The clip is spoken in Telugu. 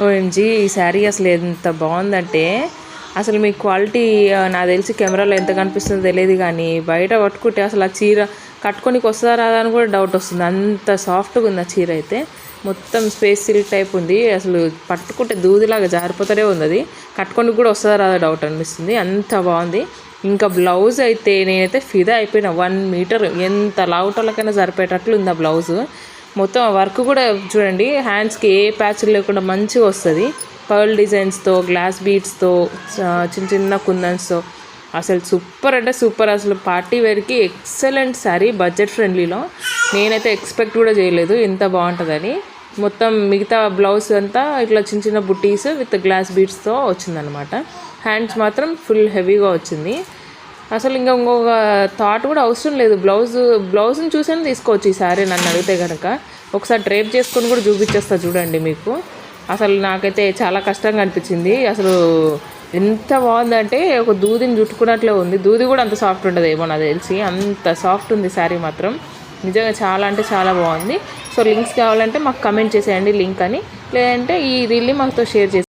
ఓఎంజీ ఈ శారీ అసలు ఎంత బాగుందంటే అసలు మీ క్వాలిటీ నాకు తెలిసి కెమెరాలో ఎంత కనిపిస్తుందో తెలియదు, కానీ బయట కట్టుకుంటే అసలు ఆ చీర కట్టుకోనికి వస్తుందా రాదా అని కూడా డౌట్ వస్తుంది. అంత సాఫ్ట్గా ఉంది ఆ చీర అయితే. మొత్తం స్పేస్ సిల్క్ టైప్ ఉంది. అసలు పట్టుకుంటే దూదిలాగా జారిపోతూనే ఉంది. అది కట్టుకోనికి కూడా వస్తుందా రాదా డౌట్ అనిపిస్తుంది, అంత బాగుంది. ఇంకా బ్లౌజ్ అయితే నేనైతే ఫిదా అయిపోయినా. 1 మీటర్ ఎంత లావుటోళ్ళకైనా సరిపోయేటట్లు ఉంది ఆ బ్లౌజు. మొత్తం వర్క్ కూడా చూడండి, హ్యాండ్స్కి ఏ ప్యాచ్లు లేకుండా మంచిగా వస్తుంది. పర్ల్ డిజైన్స్తో, గ్లాస్ బీడ్స్తో, చిన్న చిన్న కుందన్స్తో అసలు సూపర్ అంటే సూపర్. అసలు పార్టీ వేర్కి ఎక్సలెంట్ శారీ, బడ్జెట్ ఫ్రెండ్లీలో. నేనైతే ఎక్స్పెక్ట్ కూడా చేయలేదు ఇంత బాగుంటుందని. మొత్తం మిగతా బ్లౌజ్ అంతా ఇట్లా చిన్న చిన్న బుట్టీస్ విత్ గ్లాస్ బీడ్స్తో వచ్చిందనమాట. హ్యాండ్స్ మాత్రం ఫుల్ హెవీగా వచ్చింది. అసలు ఇంకొక థాట్ కూడా అవసరం లేదు. బ్లౌజ్ని చూసైనా తీసుకోవచ్చు ఈ శారీ నన్ను అడిగితే కనుక. ఒకసారి డ్రేప్ చేసుకొని కూడా చూపించేస్తా చూడండి మీకు. అసలు నాకైతే చాలా కష్టంగా అనిపించింది. అసలు ఎంత బాగుందంటే ఒక దూదిని చుట్టుకున్నట్లే ఉంది. దూది కూడా అంత సాఫ్ట్ ఉంటుంది ఏమో నాకు తెలిసి, అంత సాఫ్ట్ ఉంది శారీ మాత్రం. నిజంగా చాలా అంటే చాలా బాగుంది. సో లింక్స్ కావాలంటే మాకు కమెంట్ చేసేయండి లింక్ అని, లేదంటే ఈ రీల్ని మాతో షేర్ చేసి